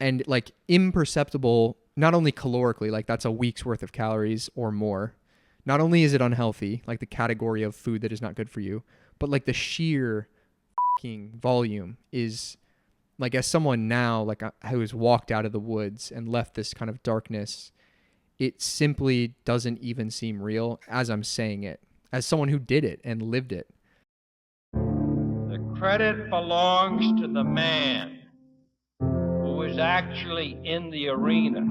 and like imperceptible, not only calorically, like that's a week's worth of calories or more. Not only is it unhealthy, like the category of food that is not good for you, but like the sheer volume is like, as someone now, like who has walked out of the woods and left this kind of darkness, it simply doesn't even seem real as I'm saying it, as someone who did it and lived it. The credit belongs to the man who was actually in the arena,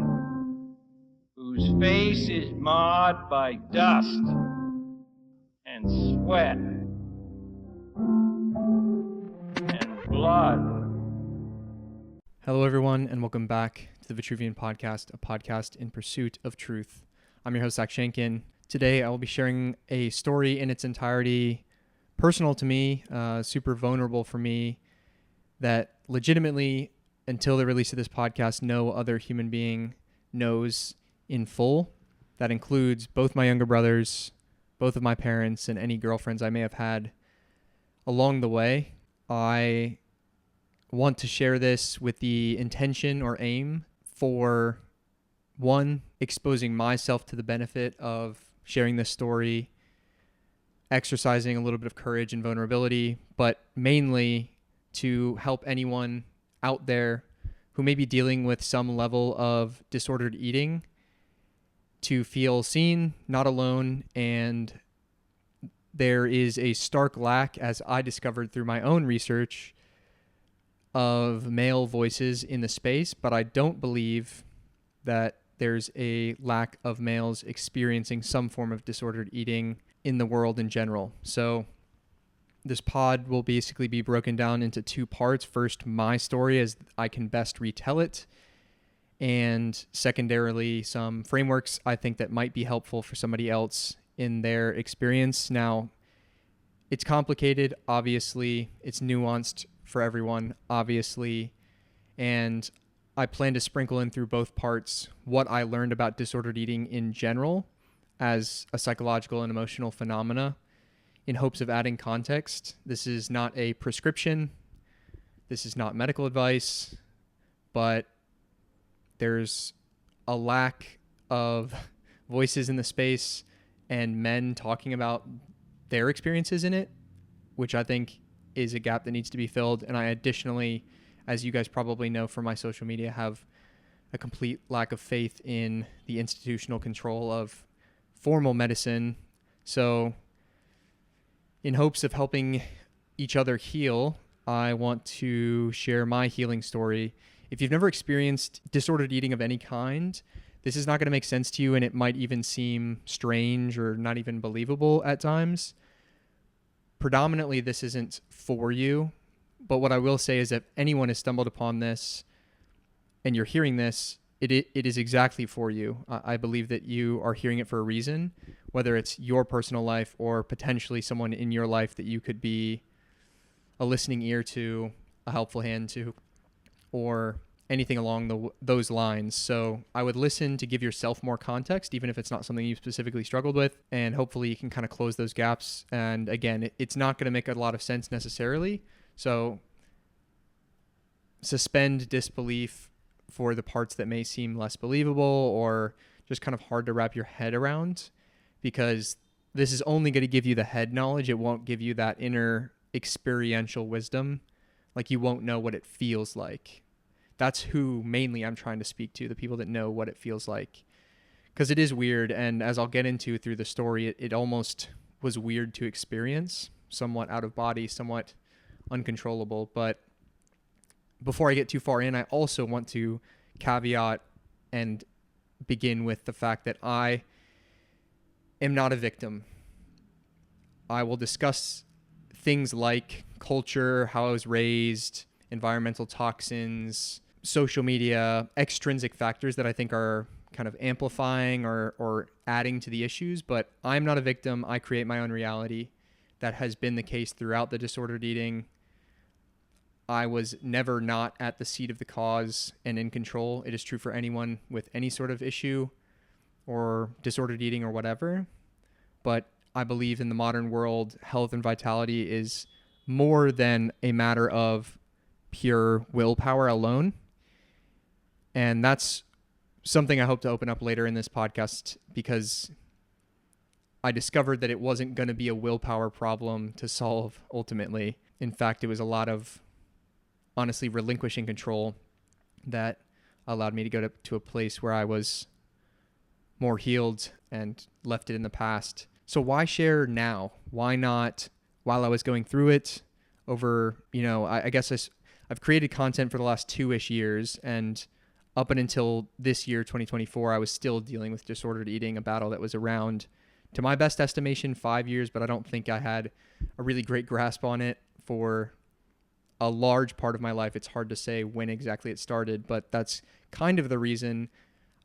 whose face is marred by dust and sweat and blood. Hello, everyone, and welcome back to the Vitruvian Podcast, a podcast in pursuit of truth. I'm your host, Zach Shankin. Today, I will be sharing a story in its entirety, personal to me, super vulnerable for me, that legitimately, until the release of this podcast, no other human being knows in full. That includes both my younger brothers, both of my parents, and any girlfriends I may have had along the way. I want to share this with the intention or aim for, one, exposing myself to the benefit of sharing this story, exercising a little bit of courage and vulnerability, but mainly to help anyone out there who may be dealing with some level of disordered eating to feel seen, not alone, and there is a stark lack, as I discovered through my own research, of male voices in the space, but I don't believe that there's a lack of males experiencing some form of disordered eating in the world in general. So this pod will basically be broken down into two parts. First, my story as I can best retell it, and secondarily, some frameworks I think that might be helpful for somebody else in their experience. Now, it's complicated, obviously. It's nuanced for everyone, obviously. And I plan to sprinkle in through both parts what I learned about disordered eating in general as a psychological and emotional phenomena in hopes of adding context. This is not a prescription. This is not medical advice, but there's a lack of voices in the space and men talking about their experiences in it, which I think is a gap that needs to be filled. And I additionally, as you guys probably know from my social media, have a complete lack of faith in the institutional control of formal medicine. So in hopes of helping each other heal, I want to share my healing story. If you've never experienced disordered eating of any kind, this is not going to make sense to you, and it might even seem strange or not even believable at times. Predominantly, this isn't for you, but what I will say is that if anyone has stumbled upon this and you're hearing this, it is exactly for you. I believe that you are hearing it for a reason, whether it's your personal life or potentially someone in your life that you could be a listening ear to, a helpful hand to, or anything along those lines. So I would listen to give yourself more context, even if it's not something you've specifically struggled with, and hopefully you can kind of close those gaps. And again, it's not going to make a lot of sense necessarily. So suspend disbelief for the parts that may seem less believable or just kind of hard to wrap your head around, because this is only going to give you the head knowledge. It won't give you that inner experiential wisdom. Like, you won't know what it feels like. That's who mainly I'm trying to speak to, the people that know what it feels like. Because it is weird, and as I'll get into through the story, it almost was weird to experience, somewhat out of body, somewhat uncontrollable. But before I get too far in, I also want to caveat and begin with the fact that I am not a victim. I will discuss things like culture, how I was raised, environmental toxins, social media, extrinsic factors that I think are kind of amplifying or adding to the issues, but I'm not a victim. I create my own reality. That has been the case throughout the disordered eating. I was never not at the seat of the cause and in control. It is true for anyone with any sort of issue or disordered eating or whatever. But I believe in the modern world, health and vitality is more than a matter of pure willpower alone. And that's something I hope to open up later in this podcast, because I discovered that it wasn't going to be a willpower problem to solve ultimately. In fact, it was a lot of honestly relinquishing control that allowed me to go to a place where I was more healed and left it in the past. So why share now? Why not while I was going through it over, I guess I've created content for the last 2-ish years, and up and until this year, 2024, I was still dealing with disordered eating, a battle that was around, to my best estimation, 5 years, but I don't think I had a really great grasp on it for a large part of my life. It's hard to say when exactly it started, but that's kind of the reason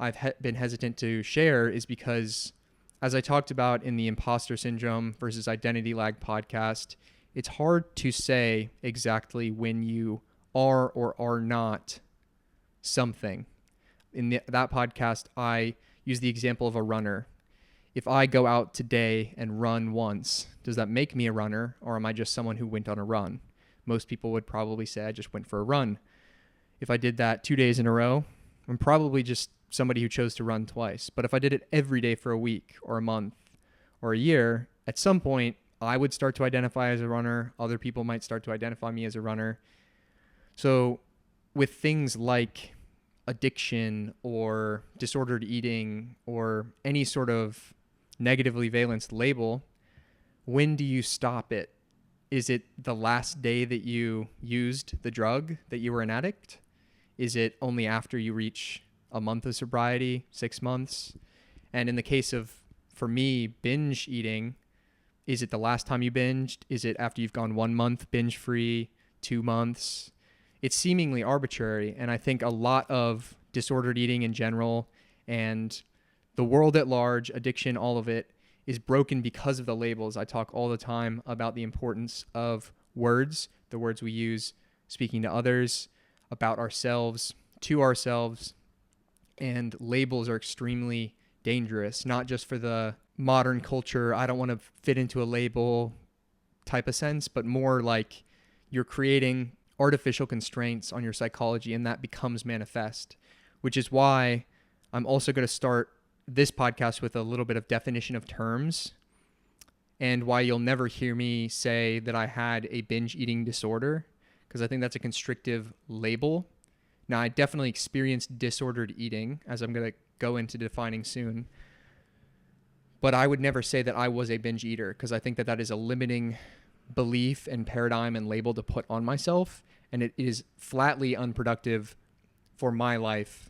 I've been hesitant to share, is because, as I talked about in the imposter syndrome versus identity lag podcast, it's hard to say exactly when you are or are not something. In that podcast, I use the example of a runner. If I go out today and run once, does that make me a runner, or am I just someone who went on a run? Most people would probably say I just went for a run. If I did that 2 days in a row, I'm probably just somebody who chose to run twice. But if I did it every day for a week or a month or a year, at some point I would start to identify as a runner. Other people might start to identify me as a runner. So with things like addiction or disordered eating or any sort of negatively valenced label, when do you stop it? Is it the last day that you used the drug that you were an addict? Is it only after you reach a month of sobriety, 6 months? And in the case of, for me, binge eating, is it the last time you binged? Is it after you've gone 1 month binge free, 2 months? It's seemingly arbitrary. And I think a lot of disordered eating in general and the world at large, addiction, all of it, is broken because of the labels. I talk all the time about the importance of words, the words we use speaking to others, about ourselves, to ourselves, and labels are extremely dangerous, not just for the modern culture, I don't want to fit into a label type of sense, but more like you're creating artificial constraints on your psychology, and that becomes manifest, which is why I'm also going to start this podcast with a little bit of definition of terms, and why you'll never hear me say that I had a binge eating disorder, because I think that's a constrictive label. Now, I definitely experienced disordered eating, as I'm going to go into defining soon, but I would never say that I was a binge eater, because I think that that is a limiting belief and paradigm and label to put on myself, and it is flatly unproductive for my life.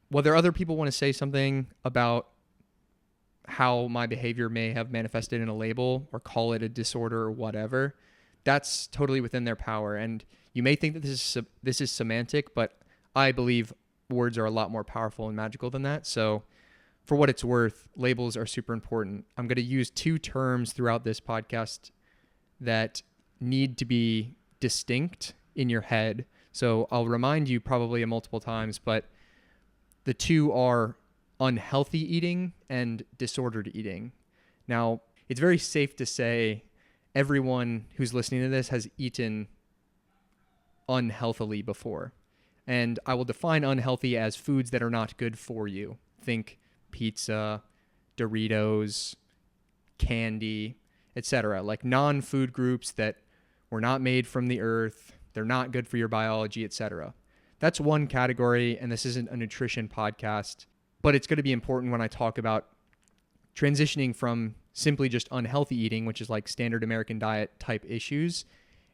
Whether other people want to say something about how my behavior may have manifested in a label or call it a disorder or whatever, that's totally within their power. And you may think that this is semantic, but I believe words are a lot more powerful and magical than that. So for what it's worth, labels are super important. I'm going to use 2 terms throughout this podcast that need to be distinct in your head. So I'll remind you probably multiple times, but the 2 are unhealthy eating and disordered eating. Now, it's very safe to say everyone who's listening to this has eaten unhealthily before. And I will define unhealthy as foods that are not good for you. Think pizza, Doritos, candy, etc. Like non-food groups that were not made from the earth, they're not good for your biology, etc. That's one category, and this isn't a nutrition podcast, but it's going to be important when I talk about transitioning from simply just unhealthy eating, which is like standard American diet type issues,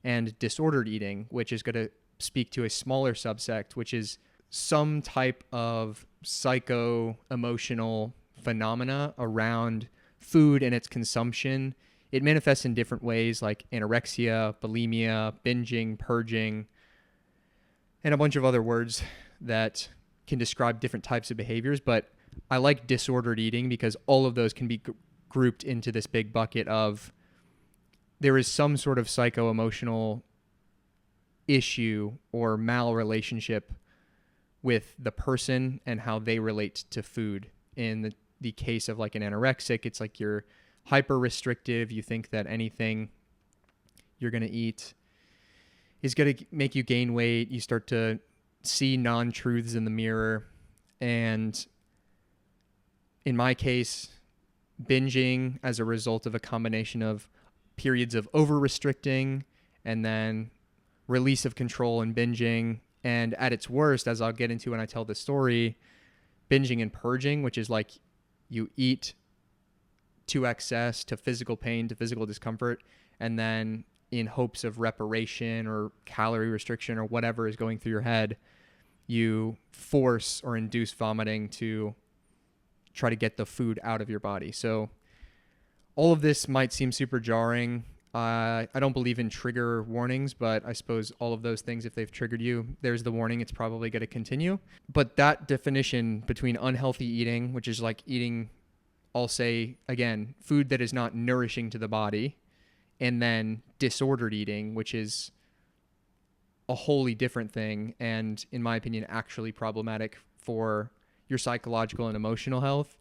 and disordered eating, which is going to speak to a smaller subsect, which is some type of psycho-emotional phenomena around food and its consumption. It manifests in different ways, like anorexia, bulimia, binging, purging, and a bunch of other words that can describe different types of behaviors. But I like disordered eating because all of those can be grouped into this big bucket of there is some sort of psycho-emotional issue or mal-relationship with the person and how they relate to food. In the case of like an anorexic, it's like you're hyper restrictive. You think that anything you're going to eat is going to make you gain weight. You start to see non-truths in the mirror. And in my case, binging as a result of a combination of periods of over-restricting and then release of control and binging. And at its worst, as I'll get into when I tell this story, binging and purging, which is like you eat to excess, to physical pain, to physical discomfort, and then in hopes of reparation or calorie restriction or whatever is going through your head, you force or induce vomiting to try to get the food out of your body. So all of this might seem super jarring. I don't believe in trigger warnings, but I suppose all of those things, if they've triggered you, there's the warning. It's probably going to continue. But that definition between unhealthy eating, which is like eating, I'll say again, food that is not nourishing to the body, and then disordered eating, which is a wholly different thing. And in my opinion, actually problematic for your psychological and emotional health.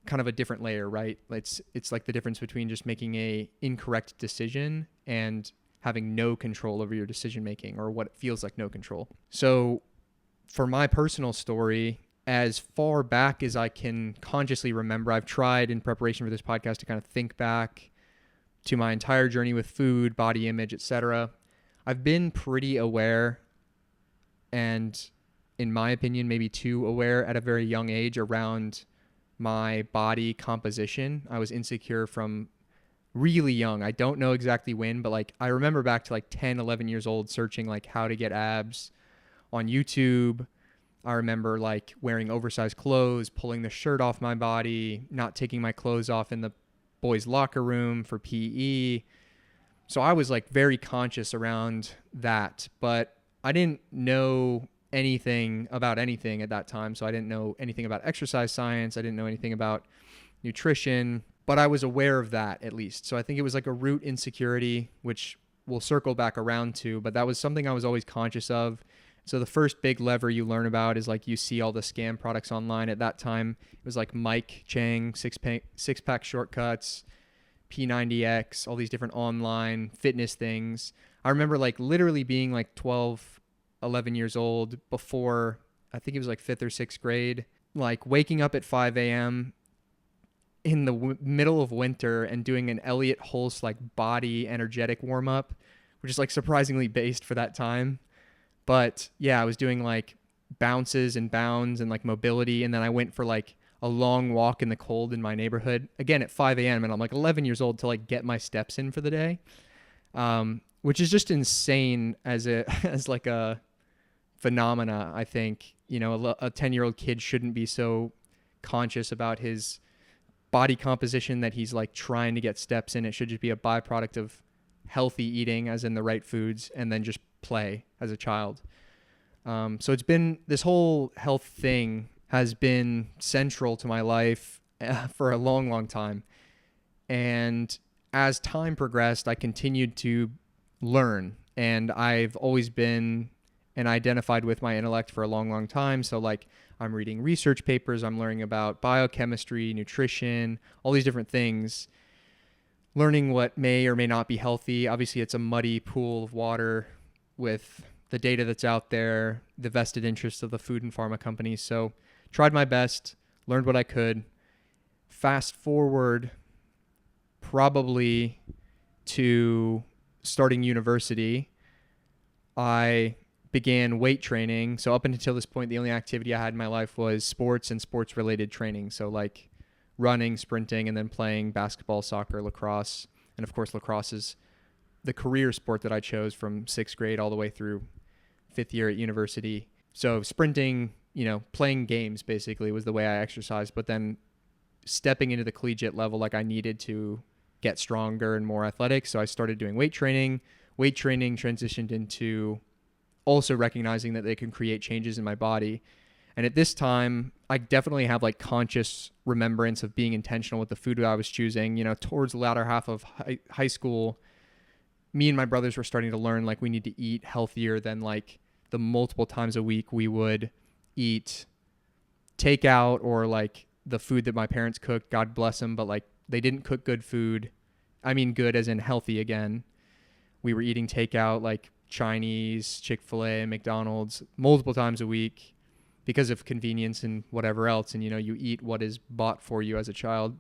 Kind of a different layer, right? It's like the difference between just making a incorrect decision and having no control over your decision making, or what feels like no control. So for my personal story, as far back as I can consciously remember, I've tried in preparation for this podcast to kind of think back to my entire journey with food, body image, etc. I've been pretty aware, and in my opinion, maybe too aware at a very young age around my body composition. I was insecure from really young. I don't know exactly when, but like I remember back to like 10, 11 years old searching like how to get abs on YouTube. I remember like wearing oversized clothes, pulling the shirt off my body, not taking my clothes off in the boys' locker room for PE. So I was like very conscious around that, but I didn't know anything about anything at that time. So I didn't know anything about exercise science. I didn't know anything about nutrition, but I was aware of that at least. So I think it was like a root insecurity, which we'll circle back around to, but that was something I was always conscious of. So the first big lever you learn about is like you see all the scam products online. At that time, it was like Mike Chang, six-pack shortcuts, P90X, all these different online fitness things. I remember like literally being like 12, 11 years old before, I think it was like 5th or 6th grade, like waking up at 5 a.m. in the middle of winter and doing an Elliot Hulse like body energetic warm up, which is like surprisingly based for that time. But yeah, I was doing like bounces and bounds and like mobility. And then I went for like a long walk in the cold in my neighborhood, again at 5 a.m. And I'm like 11 years old to like get my steps in for the day, which is just insane as like a phenomena. I think, you know, a 10-year-old kid shouldn't be so conscious about his body composition that he's like trying to get steps in. It should just be a byproduct of healthy eating, as in the right foods, and then just play as a child. So it's been, this whole health thing has been central to my life for a long, long time. And as time progressed, I continued to learn, and I've always been and identified with my intellect for a long, long time. So like I'm reading research papers, I'm learning about biochemistry, nutrition, all these different things, learning what may or may not be healthy. Obviously, it's a muddy pool of water with the data that's out there, the vested interests of the food and pharma companies. So tried my best, learned what I could. Fast forward probably to starting university, I began weight training. So up until this point, the only activity I had in my life was sports and sports related training. So like running, sprinting, and then playing basketball, soccer, lacrosse. And of course, lacrosse is the career sport that I chose from 6th grade all the way through 5th year at university. So sprinting, you know, playing games basically was the way I exercised, but then stepping into the collegiate level, like I needed to get stronger and more athletic. So I started doing weight training. Weight training transitioned into also recognizing that they can create changes in my body. And at this time, I definitely have like conscious remembrance of being intentional with the food I was choosing. You know, towards the latter half of high school, me and my brothers were starting to learn like we need to eat healthier than like the multiple times a week we would eat takeout or like the food that my parents cooked, God bless them, but like they didn't cook good food. I mean good as in healthy again. We were eating takeout, like Chinese, Chick-fil-A, McDonald's multiple times a week because of convenience and whatever else. And, you eat what is bought for you as a child.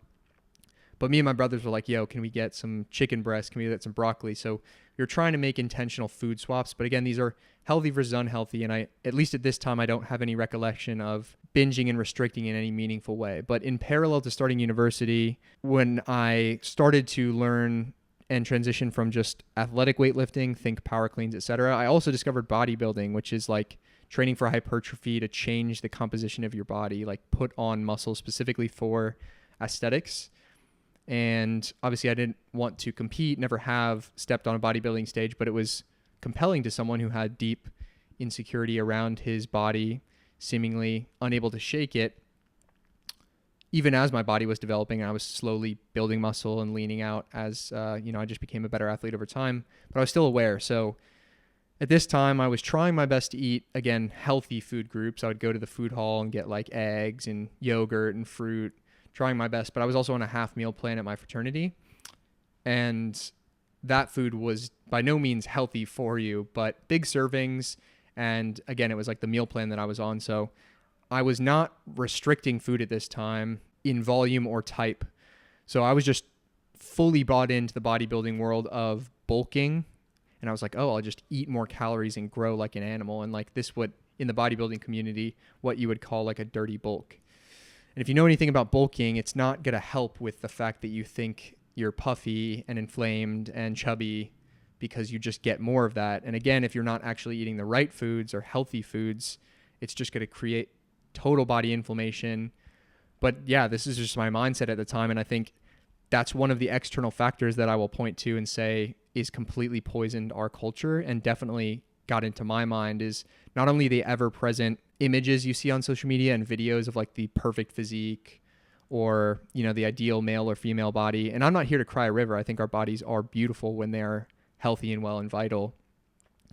But me and my brothers were like, yo, can we get some chicken breast? Can we get some broccoli? So we were trying to make intentional food swaps. But again, these are healthy versus unhealthy. And at least at this time, I don't have any recollection of binging and restricting in any meaningful way. But in parallel to starting university, when I started to learn and transition from just athletic weightlifting, think power cleans, etc., I also discovered bodybuilding, which is like training for hypertrophy to change the composition of your body, like put on muscle specifically for aesthetics. And obviously I didn't want to compete, never have stepped on a bodybuilding stage, but it was compelling to someone who had deep insecurity around his body, seemingly unable to shake it. Even as my body was developing, I was slowly building muscle and leaning out as, I just became a better athlete over time, but I was still aware. So at this time I was trying my best to eat, again, healthy food groups. I would go to the food hall and get like eggs and yogurt and fruit, trying my best, but I was also on a half meal plan at my fraternity. And that food was by no means healthy for you, but big servings. And again, it was like the meal plan that I was on. So I was not restricting food at this time in volume or type. So I was just fully bought into the bodybuilding world of bulking. And I was like, oh, I'll just eat more calories and grow like an animal. And like this would, in the bodybuilding community, what you would call like a dirty bulk. And if you know anything about bulking, it's not going to help with the fact that you think you're puffy and inflamed and chubby because you just get more of that. And again, if you're not actually eating the right foods or healthy foods, it's just going to create total body inflammation. But yeah, this is just my mindset at the time. And I think that's one of the external factors that I will point to and say is completely poisoned our culture and definitely got into my mind is not only the ever-present images you see on social media and videos of like the perfect physique or, the ideal male or female body. And I'm not here to cry a river. I think our bodies are beautiful when they are healthy and well and vital.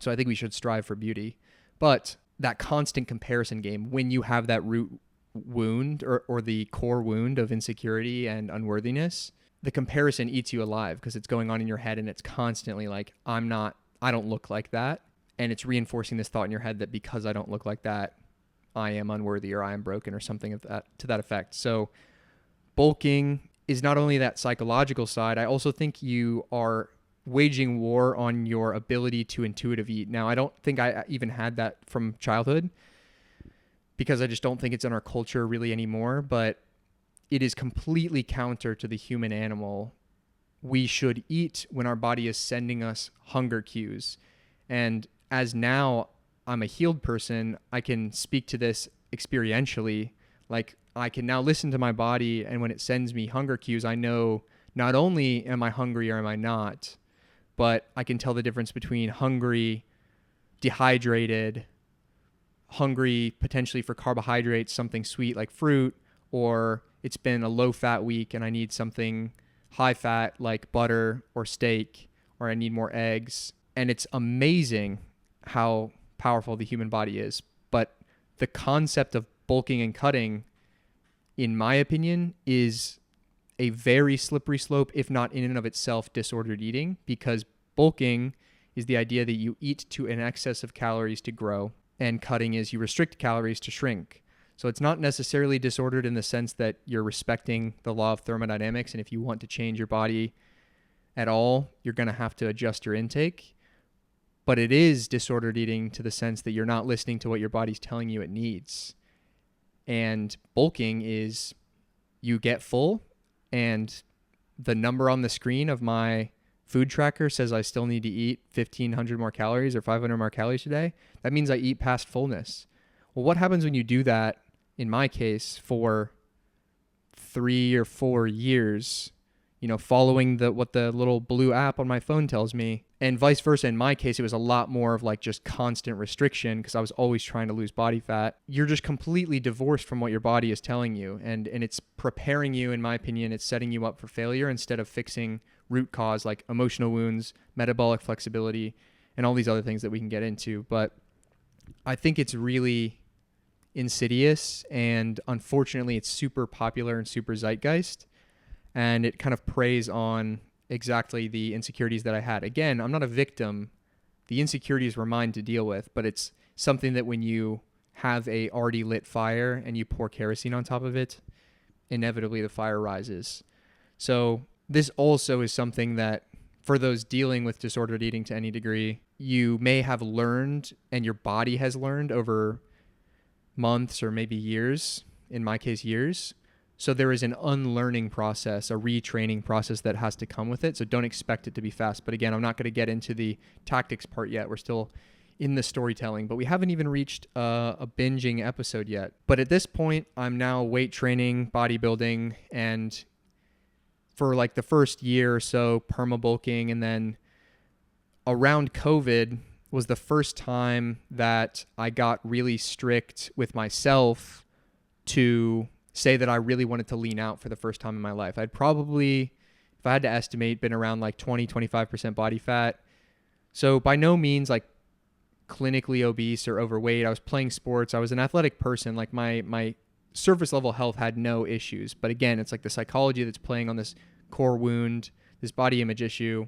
So I think we should strive for beauty. But that constant comparison game, when you have that root wound or the core wound of insecurity and unworthiness, the comparison eats you alive because it's going on in your head and it's constantly like, I don't look like that. And it's reinforcing this thought in your head that because I don't look like that, I am unworthy or I am broken or something of that to that effect. So bulking is not only that psychological side. I also think you are waging war on your ability to intuitively eat. Now, I don't think I even had that from childhood because I just don't think it's in our culture really anymore, but it is completely counter to the human animal. We should eat when our body is sending us hunger cues. And as now I'm a healed person, I can speak to this experientially. Like I can now listen to my body, and when it sends me hunger cues, I know not only am I hungry or am I not, but I can tell the difference between hungry, dehydrated, hungry potentially for carbohydrates, something sweet like fruit, or it's been a low fat week and I need something high fat like butter or steak, or I need more eggs. And it's amazing how powerful the human body is. But the concept of bulking and cutting, in my opinion, is a very slippery slope, if not in and of itself disordered eating, because bulking is the idea that you eat to an excess of calories to grow, and cutting is you restrict calories to shrink. So it's not necessarily disordered in the sense that you're respecting the law of thermodynamics, and if you want to change your body at all, you're going to have to adjust your intake. But it is disordered eating to the sense that you're not listening to what your body's telling you it needs. And bulking is you get full, and the number on the screen of my food tracker says I still need to eat 1,500 more calories or 500 more calories today. That means I eat past fullness. Well, what happens when you do that, in my case, for 3 or 4 years, following what the little blue app on my phone tells me, and vice versa. In my case, it was a lot more of like just constant restriction because I was always trying to lose body fat. You're just completely divorced from what your body is telling you. And it's preparing you, in my opinion, it's setting you up for failure instead of fixing root cause like emotional wounds, metabolic flexibility, and all these other things that we can get into. But I think it's really insidious, and unfortunately it's super popular and super zeitgeist. And it kind of preys on exactly the insecurities that I had. Again, I'm not a victim the insecurities were mine to deal with, but it's something that when you have a already lit fire and you pour kerosene on top of it, inevitably the fire rises. So this also is something that for those dealing with disordered eating to any degree, you may have learned and your body has learned over months or maybe years, in my case, years. So there is an unlearning process, a retraining process that has to come with it. So don't expect it to be fast. But again, I'm not going to get into the tactics part yet. We're still in the storytelling, but we haven't even reached a binging episode yet. But at this point, I'm now weight training, bodybuilding, and for like the first year or so, perma-bulking. And then around COVID was the first time that I got really strict with myself to say that I really wanted to lean out for the first time in my life. I'd probably, if I had to estimate, been around like 20-25% body fat. So by no means like clinically obese or overweight. I was playing sports. I was an athletic person. Like my surface level health had no issues. But again, it's like the psychology that's playing on this core wound, this body image issue.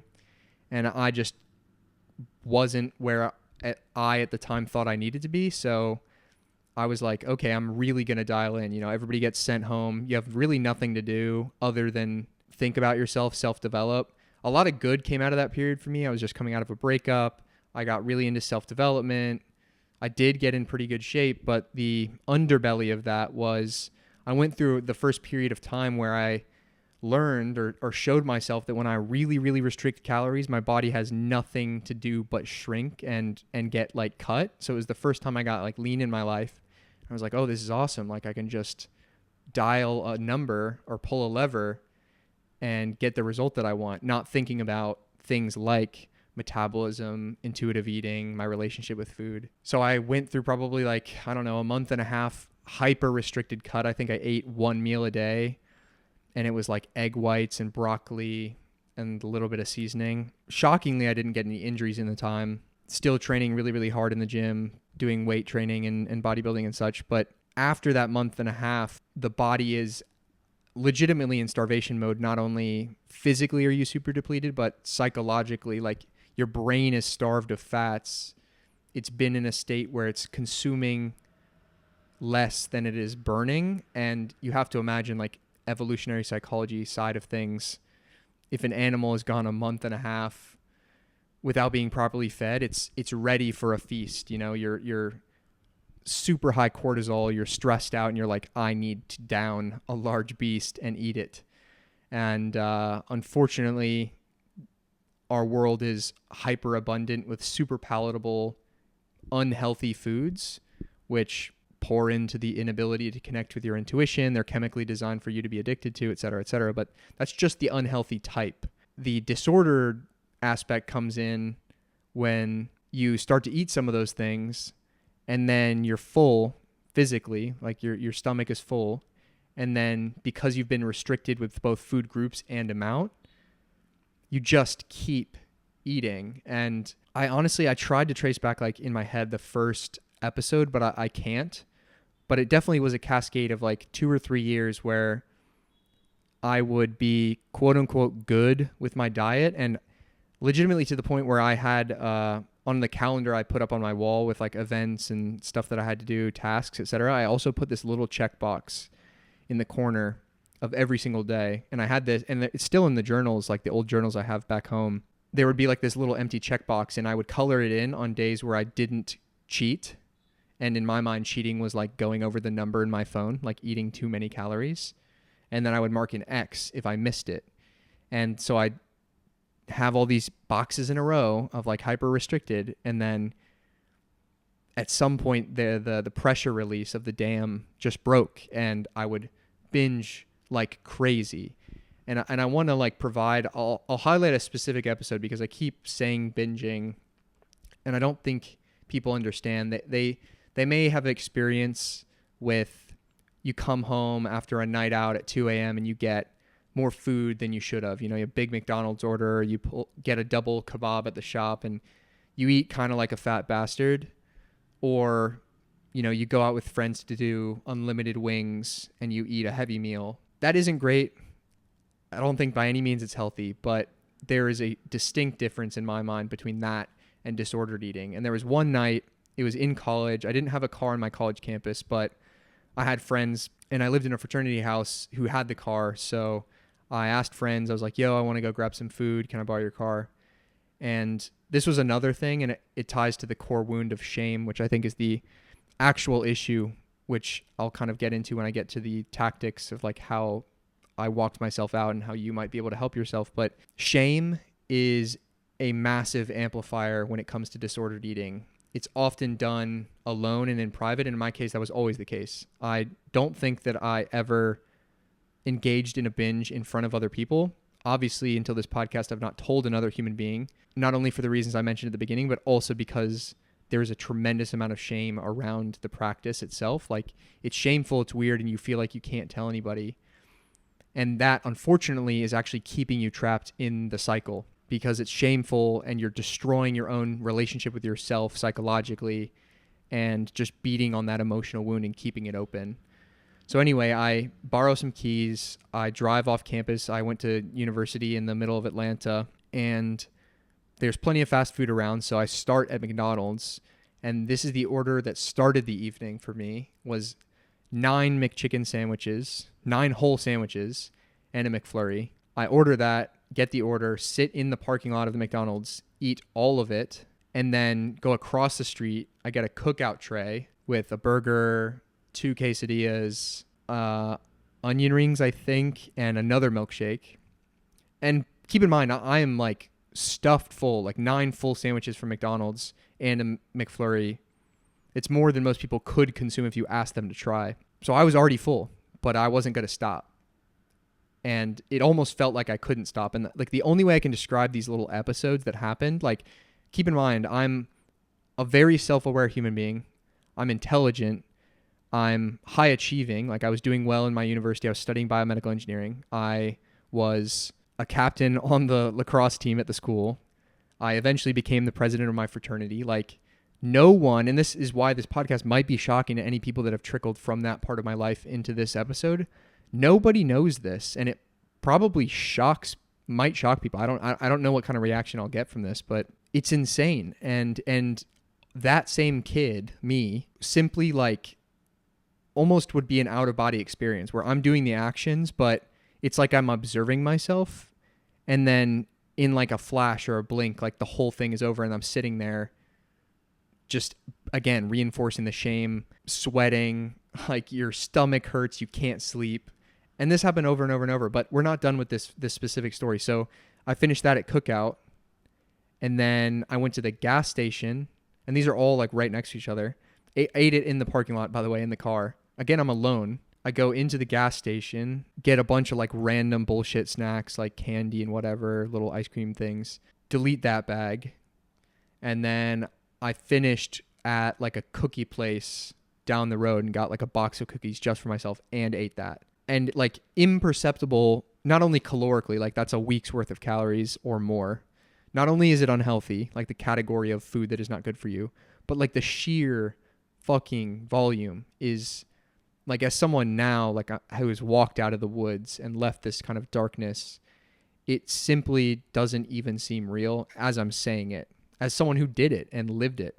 And I just wasn't where I at the time thought I needed to be. So I was like, okay, I'm really going to dial in. You know, everybody gets sent home. You have really nothing to do other than think about yourself, self-develop. A lot of good came out of that period for me. I was just coming out of a breakup. I got really into self-development. I did get in pretty good shape, but the underbelly of that was I went through the first period of time where I learned or showed myself that when I really, really restrict calories, my body has nothing to do but shrink and get like cut. So it was the first time I got like lean in my life. I was like, oh, this is awesome. Like I can just dial a number or pull a lever and get the result that I want, not thinking about things like metabolism, intuitive eating, my relationship with food. So I went through probably like, I don't know, a month and a half hyper restricted cut. I think I ate one meal a day and it was like egg whites and broccoli and a little bit of seasoning. Shockingly, I didn't get any injuries in the time. Still training really, really hard in the gym, doing weight training and bodybuilding and such. But after that month and a half, the body is legitimately in starvation mode. Not only physically are you super depleted, but psychologically, like your brain is starved of fats. It's been in a state where it's consuming less than it is burning. And you have to imagine like evolutionary psychology side of things. If an animal has gone a month and a half without being properly fed, it's ready for a feast. You know, you're super high cortisol, you're stressed out, and you're like, I need to down a large beast and eat it. And unfortunately, our world is hyper abundant with super palatable, unhealthy foods, which pour into the inability to connect with your intuition. They're chemically designed for you to be addicted to, et cetera, et cetera. But that's just the unhealthy type. The disordered aspect comes in when you start to eat some of those things and then you're full physically, like your stomach is full. And then because you've been restricted with both food groups and amount, you just keep eating. And I tried to trace back like in my head the first episode, but I can't. But it definitely was a cascade of like 2 or 3 years where I would be quote unquote good with my diet, and legitimately to the point where I had on the calendar I put up on my wall with like events and stuff that I had to do, tasks, etc. I also put this little checkbox in the corner of every single day. And I had this, and it's still in the journals, like the old journals I have back home. There would be like this little empty checkbox, and I would color it in on days where I didn't cheat. And in my mind, cheating was like going over the number in my phone, like eating too many calories. And then I would mark an X if I missed it. And so I'd have all these boxes in a row of like hyper restricted. And then at some point the pressure release of the dam just broke, and I would binge like crazy. And I want to like provide, I'll highlight a specific episode because I keep saying binging, and I don't think people understand that they may have experience with you come home after a night out at 2 a.m. and you get more food than you should have. You know, you have a big McDonald's order, you get a double kebab at the shop, and you eat kind of like a fat bastard. Or, you know, you go out with friends to do unlimited wings and you eat a heavy meal. That isn't great. I don't think by any means it's healthy, but there is a distinct difference in my mind between that and disordered eating. And there was one night, it was in college. I didn't have a car on my college campus, but I had friends, and I lived in a fraternity house who had the car. So I asked friends, I was like, yo, I want to go grab some food. Can I borrow your car? And this was another thing, and it ties to the core wound of shame, which I think is the actual issue, which I'll kind of get into when I get to the tactics of like how I walked myself out and how you might be able to help yourself. But shame is a massive amplifier when it comes to disordered eating. It's often done alone and in private. And in my case, that was always the case. I don't think that I ever engaged in a binge in front of other people. Obviously, until this podcast, I've not told another human being, not only for the reasons I mentioned at the beginning, but also because there's a tremendous amount of shame around the practice itself. Like, it's shameful, it's weird, and you feel like you can't tell anybody. And that, unfortunately, is actually keeping you trapped in the cycle, because it's shameful and you're destroying your own relationship with yourself psychologically and just beating on that emotional wound and keeping it open. So anyway, I borrow some keys. I drive off campus. I went to university in the middle of Atlanta, and there's plenty of fast food around. So I start at McDonald's, and this is the order that started the evening for me, was 9 McChicken sandwiches, 9 whole sandwiches, and a McFlurry. I order that, get the order, sit in the parking lot of the McDonald's, eat all of it, and then go across the street. I get a cookout tray with a burger, 2 quesadillas, onion rings, I think, and another milkshake. And keep in mind, I am like stuffed full, like 9 full sandwiches from McDonald's and a McFlurry. It's more than most people could consume if you asked them to try. So I was already full, but I wasn't going to stop. And it almost felt like I couldn't stop. And like the only way I can describe these little episodes that happened, like, keep in mind, I'm a very self-aware human being. I'm intelligent. I'm high achieving. Like, I was doing well in my university. I was studying biomedical engineering. I was a captain on the lacrosse team at the school. I eventually became the president of my fraternity. Like, no one, and this is why this podcast might be shocking to any people that have trickled from that part of my life into this episode. Nobody knows this, and it probably might shock people. I don't know what kind of reaction I'll get from this, but it's insane. And that same kid, me, simply like almost would be an out-of-body experience where I'm doing the actions, but it's like I'm observing myself, and then in like a flash or a blink, like the whole thing is over, and I'm sitting there just, again, reinforcing the shame, sweating, like your stomach hurts, you can't sleep. And this happened over and over and over, but we're not done with this specific story. So I finished that at Cookout, and then I went to the gas station, and these are all like right next to each other. Ate it in the parking lot, by the way, in the car. Again, I'm alone. I go into the gas station, get a bunch of like random bullshit snacks like candy and whatever, little ice cream things, delete that bag. And then I finished at like a cookie place down the road and got like a box of cookies just for myself and ate that. And like imperceptible, not only calorically, like that's a week's worth of calories or more. Not only is it unhealthy, like the category of food that is not good for you, but like the sheer fucking volume is, like, as someone now, like who has walked out of the woods and left this kind of darkness, it simply doesn't even seem real as I'm saying it, as someone who did it and lived it.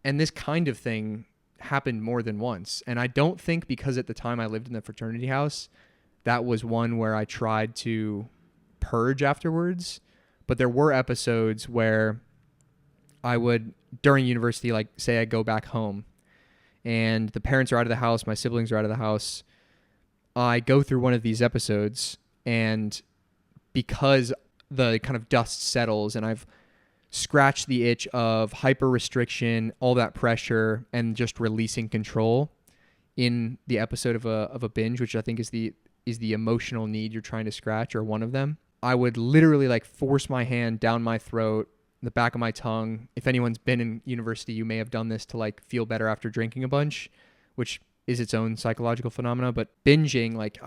And this kind of thing happened more than once. And I don't think because at the time I lived in the fraternity house, that was one where I tried to purge afterwards. But there were episodes where I would, during university, like say I go back home and the parents are out of the house, my siblings are out of the house. I go through one of these episodes, and because the kind of dust settles and I've scratched the itch of hyper restriction, all that pressure, and just releasing control in the episode of a binge, which I think is the emotional need you're trying to scratch, or one of them, I would literally like force my hand down my throat, the back of my tongue. If anyone's been in university, you may have done this to like feel better after drinking a bunch, which is its own psychological phenomena. But binging, like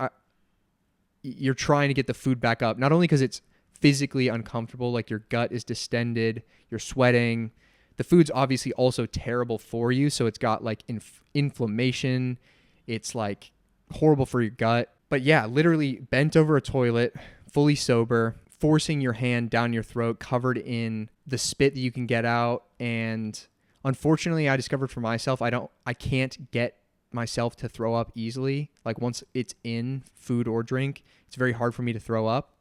you're trying to get the food back up, not only because it's physically uncomfortable, like your gut is distended, you're sweating. The food's obviously also terrible for you, so it's got like inflammation. It's like horrible for your gut. But yeah, literally bent over a toilet, fully sober, forcing your hand down your throat, covered in the spit that you can get out. And unfortunately, I discovered for myself, I can't get myself to throw up easily. Like once it's in food or drink, it's very hard for me to throw up.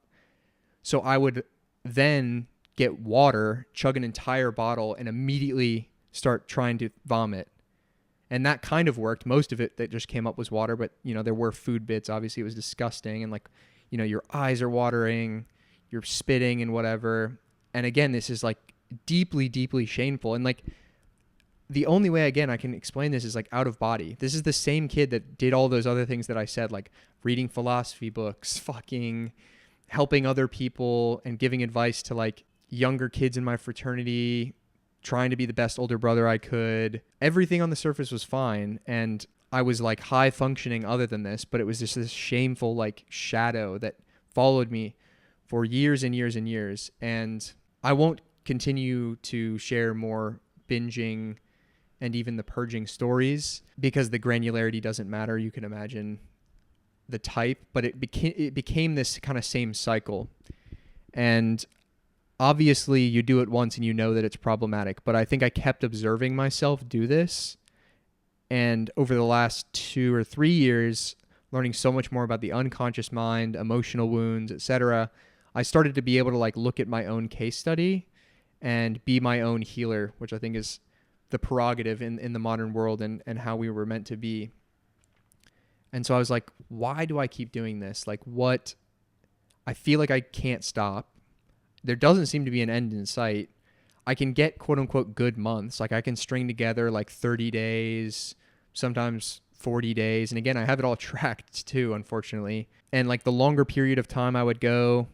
So I would then get water, chug an entire bottle, and immediately start trying to vomit. And that kind of worked. Most of it that just came up was water, but there were food bits. Obviously it was disgusting. And like, your eyes are watering, you're spitting and whatever. And again, this is like deeply, deeply shameful. And like, the only way, again, I can explain this is like out of body. This is the same kid that did all those other things that I said, like reading philosophy books, fucking helping other people and giving advice to like younger kids in my fraternity, trying to be the best older brother I could. Everything on the surface was fine. And I was like high functioning other than this, but it was just this shameful like shadow that followed me for years and years and years. And I won't continue to share more binging and even the purging stories because the granularity doesn't matter. You can imagine the type, but it became this kind of same cycle. And obviously you do it once and you know that it's problematic, but I think I kept observing myself do this. And over the last 2 or 3 years, learning so much more about the unconscious mind, emotional wounds, etc., I started to be able to like look at my own case study and be my own healer, which I think is the prerogative in the modern world and how we were meant to be. And so I was like, why do I keep doing this? Like what? I feel like I can't stop. There doesn't seem to be an end in sight. I can get quote unquote good months. Like I can string together like 30 days, sometimes 40 days. And again, I have it all tracked too, unfortunately. And like the longer period of time I would go,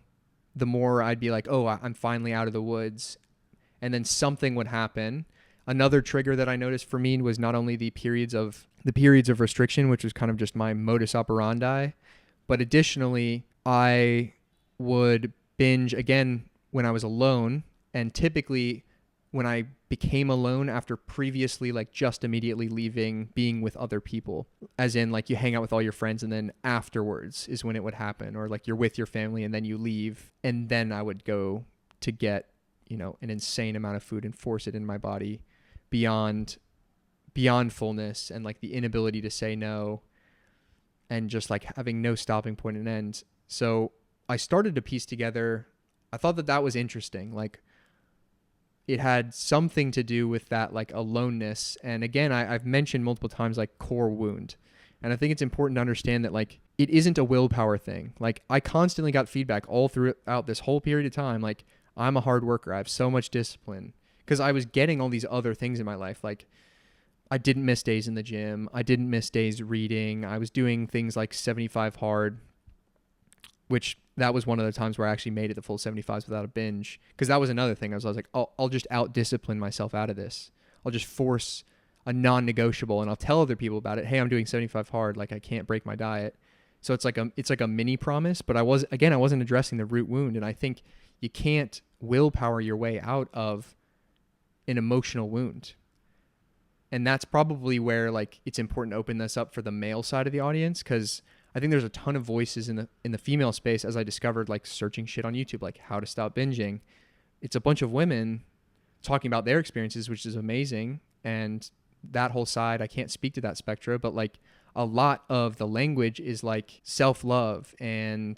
the more I'd be like, oh, I'm finally out of the woods. And then something would happen. Another trigger that I noticed for me was not only the periods of restriction, which was kind of just my modus operandi, but additionally, I would binge again when I was alone. And typically when I became alone after previously like just immediately leaving, being with other people, as in like you hang out with all your friends and then afterwards is when it would happen, or like you're with your family and then you leave. And then I would go to get, an insane amount of food and force it in my body beyond fullness and like the inability to say no and just like having no stopping point and end. So I started to piece together, I thought that was interesting. Like it had something to do with that like aloneness. And again, I've mentioned multiple times like core wound. And I think it's important to understand that like it isn't a willpower thing. Like I constantly got feedback all throughout this whole period of time. Like I'm a hard worker. I have so much discipline because I was getting all these other things in my life. Like I didn't miss days in the gym. I didn't miss days reading. I was doing things like 75 hard, which that was one of the times where I actually made it the full 75s without a binge. Because that was another thing. I was like, I'll just out-discipline myself out of this. I'll just force a non-negotiable and I'll tell other people about it. Hey, I'm doing 75 hard. Like I can't break my diet. So it's like a mini promise, but I wasn't addressing the root wound. And I think you can't willpower your way out of an emotional wound. And that's probably where like it's important to open this up for the male side of the audience, because I think there's a ton of voices in the female space, as I discovered like searching shit on YouTube, like how to stop binging. It's a bunch of women talking about their experiences, which is amazing. And that whole side, I can't speak to that spectrum, but like a lot of the language is like self-love and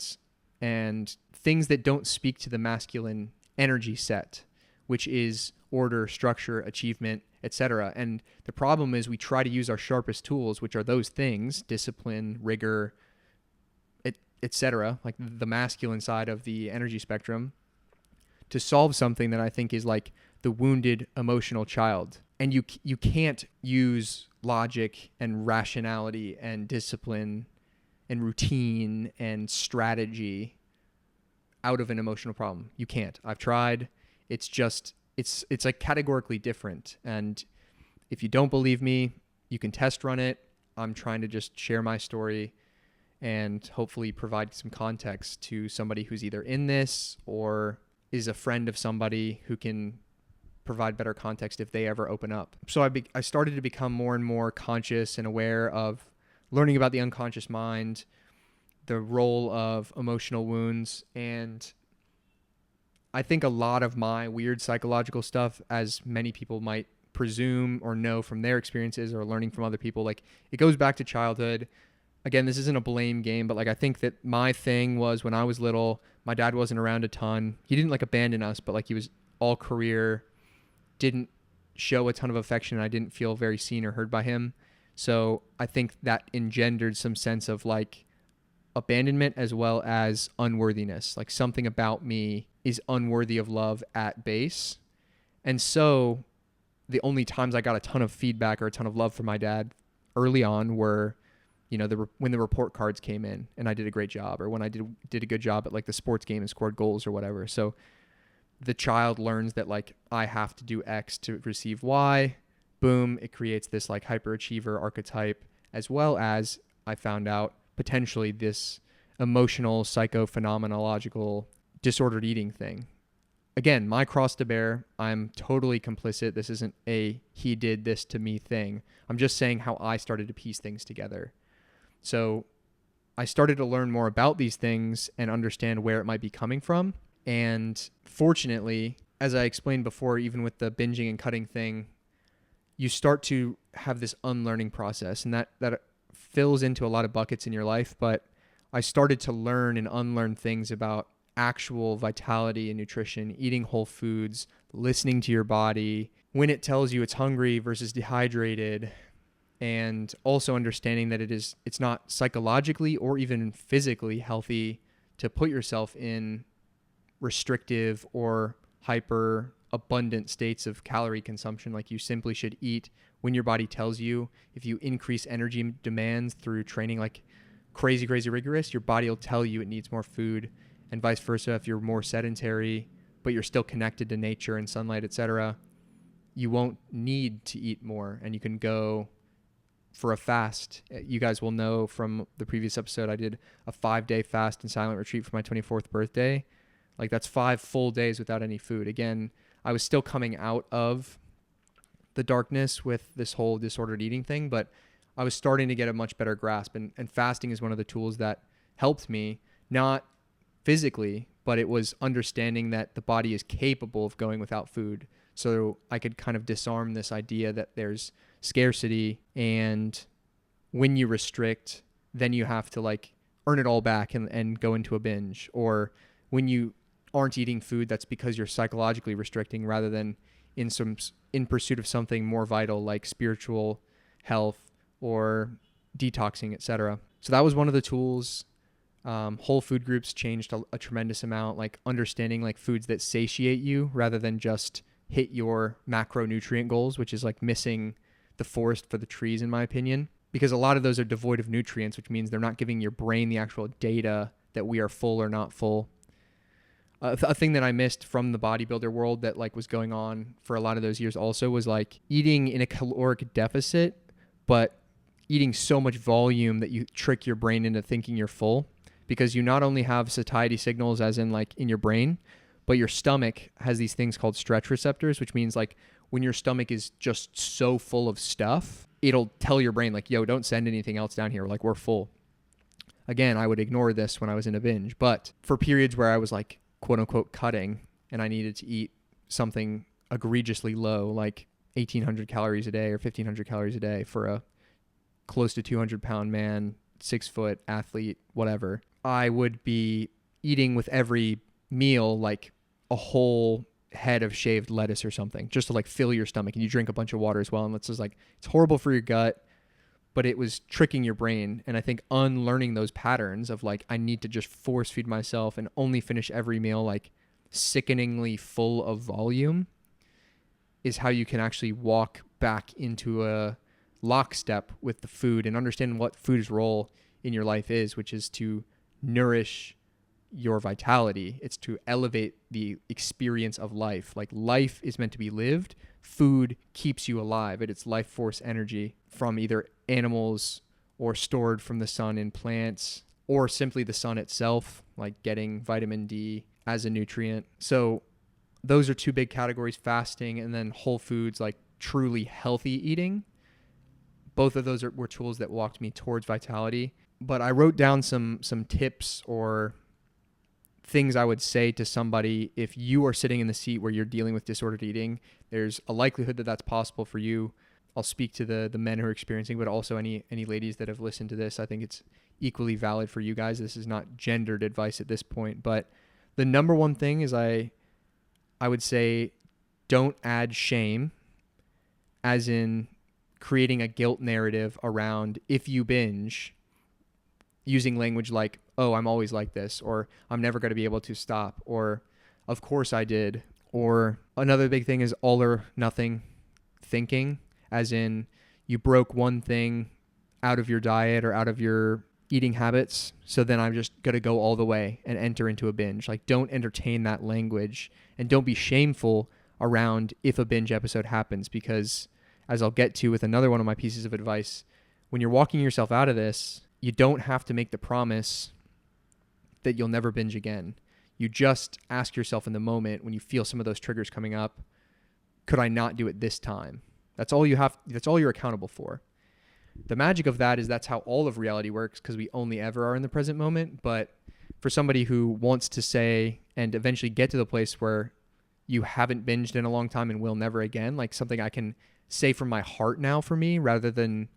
things that don't speak to the masculine energy set, which is order, structure, achievement, etc. And the problem is we try to use our sharpest tools, which are those things, discipline, rigor, etc., like the masculine side of the energy spectrum, to solve something that I think is like the wounded emotional child. And you can't use logic and rationality and discipline and routine and strategy out of an emotional problem. You can't. I've tried. It's just, it's like categorically different. And if you don't believe me, you can test run it. I'm trying to just share my story and hopefully provide some context to somebody who's either in this or is a friend of somebody who can provide better context if they ever open up. So I started to become more and more conscious and aware of learning about the unconscious mind, the role of emotional wounds, and I think a lot of my weird psychological stuff, as many people might presume or know from their experiences or learning from other people, like it goes back to childhood. Again, this isn't a blame game, but like I think that my thing was when I was little, my dad wasn't around a ton. He didn't like abandon us, but like he was all career, didn't show a ton of affection. And I didn't feel very seen or heard by him. So I think that engendered some sense of like abandonment as well as unworthiness. Like something about me is unworthy of love at base. And so the only times I got a ton of feedback or a ton of love from my dad early on were, you know, when the report cards came in and I did a great job, or when I did a good job at like the sports game and scored goals or whatever. So the child learns that like I have to do X to receive Y. Boom, it creates this like hyperachiever archetype, as well as I found out potentially this emotional psychophenomenological disordered eating thing. Again, my cross to bear. I'm totally complicit. This isn't a he did this to me thing. I'm just saying how I started to piece things together. So I started to learn more about these things and understand where it might be coming from. And fortunately, as I explained before, even with the binging and cutting thing, you start to have this unlearning process, and that fills into a lot of buckets in your life. But I started to learn and unlearn things about actual vitality and nutrition, eating whole foods, listening to your body, when it tells you it's hungry versus dehydrated, and also understanding that it's not psychologically or even physically healthy to put yourself in restrictive or hyper abundant states of calorie consumption. Like you simply should eat when your body tells you. If you increase energy demands through training like crazy rigorous, your body will tell you it needs more food, and vice versa. If you're more sedentary but you're still connected to nature and sunlight, etc., you won't need to eat more, and you can go for a fast. You guys will know from the previous episode, I did a 5-day fast and silent retreat for my 24th birthday. Like that's 5 full days without any food. Again, I was still coming out of the darkness with this whole disordered eating thing, but I was starting to get a much better grasp. And fasting is one of the tools that helped me, not physically, but it was understanding that the body is capable of going without food. So I could kind of disarm this idea that there's scarcity, and when you restrict, then you have to like earn it all back and go into a binge. Or when you aren't eating food, that's because you're psychologically restricting rather than in pursuit of something more vital like spiritual health or detoxing, etc. So that was one of the tools. Whole food groups changed a tremendous amount, like understanding like foods that satiate you rather than just hit your macronutrient goals, which is like missing the forest for the trees, in my opinion, because a lot of those are devoid of nutrients, which means they're not giving your brain the actual data that we are full or not full. A thing that I missed from the bodybuilder world that like was going on for a lot of those years also was like eating in a caloric deficit, but eating so much volume that you trick your brain into thinking you're full, because you not only have satiety signals as in like in your brain, but your stomach has these things called stretch receptors, which means like when your stomach is just so full of stuff, it'll tell your brain like, yo, don't send anything else down here. Like we're full. Again, I would ignore this when I was in a binge, but for periods where I was like, quote unquote, cutting, and I needed to eat something egregiously low, like 1,800 calories a day or 1,500 calories a day for a close to 200-pound man, 6-foot athlete, whatever, I would be eating with every meal like a whole head of shaved lettuce or something, just to like fill your stomach, and you drink a bunch of water as well. And it's just like, it's horrible for your gut, but it was tricking your brain. And I think unlearning those patterns of like, I need to just force feed myself and only finish every meal like sickeningly full of volume is how you can actually walk back into a lockstep with the food and understand what food's role in your life is, which is to nourish your vitality. It's to elevate the experience of life. Like life is meant to be lived. Food keeps you alive. It's life force energy from either animals or stored from the sun in plants, or simply the sun itself, like getting vitamin D as a nutrient. So those are two big categories, fasting and then whole foods, like truly healthy eating. Both of those were tools that walked me towards vitality. But I wrote down some tips or things I would say to somebody if you are sitting in the seat where you're dealing with disordered eating. There's a likelihood that that's possible for you. I'll speak to the men who are experiencing, but also any ladies that have listened to this. I think it's equally valid for you guys. This is not gendered advice at this point, but the number one thing is I would say don't add shame, as in creating a guilt narrative around if you binge, using language like, oh, I'm always like this, or I'm never going to be able to stop, or of course I did. Or another big thing is all or nothing thinking, as in you broke one thing out of your diet or out of your eating habits, so then I'm just going to go all the way and enter into a binge. Like, don't entertain that language, and don't be shameful around if a binge episode happens, because as I'll get to with another one of my pieces of advice, when you're walking yourself out of this, you don't have to make the promise that you'll never binge again. You just ask yourself in the moment when you feel some of those triggers coming up, could I not do it this time? That's all you have. That's all you're accountable for. The magic of that is that's how all of reality works, because we only ever are in the present moment. But for somebody who wants to say and eventually get to the place where you haven't binged in a long time and will never again, like something I can say from my heart now for me, rather than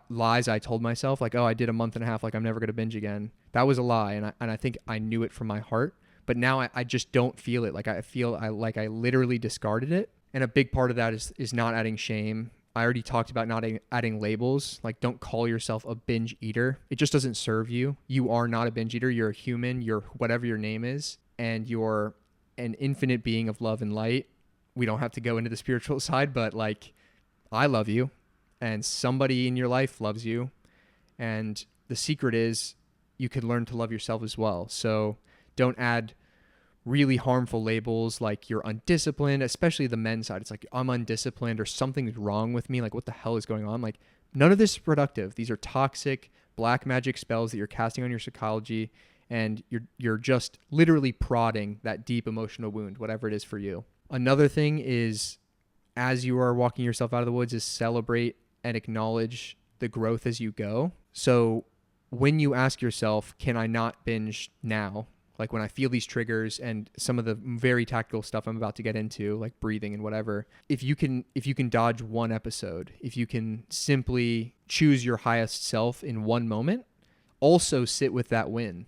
lies I told myself, like, oh, I did a month and a half, like I'm never going to binge again. That was a lie. And I think I knew it from my heart, but now I just don't feel it. Like I feel like I literally discarded it. And a big part of that is not adding shame. I already talked about not adding labels. Like, don't call yourself a binge eater. It just doesn't serve you. You are not a binge eater. You're a human. You're whatever your name is. And you're an infinite being of love and light. We don't have to go into the spiritual side, but like, I love you and somebody in your life loves you. And the secret is you can learn to love yourself as well. So don't add really harmful labels like you're undisciplined, especially the men's side. It's like, I'm undisciplined or something's wrong with me. Like, what the hell is going on? Like, none of this is productive. These are toxic black magic spells that you're casting on your psychology, and you're just literally prodding that deep emotional wound, whatever it is for you. Another thing is, as you are walking yourself out of the woods, is celebrate and acknowledge the growth as you go. So when you ask yourself, can I not binge now? Like when I feel these triggers and some of the very tactical stuff I'm about to get into, like breathing and whatever, if you can dodge one episode, if you can simply choose your highest self in one moment, also sit with that win.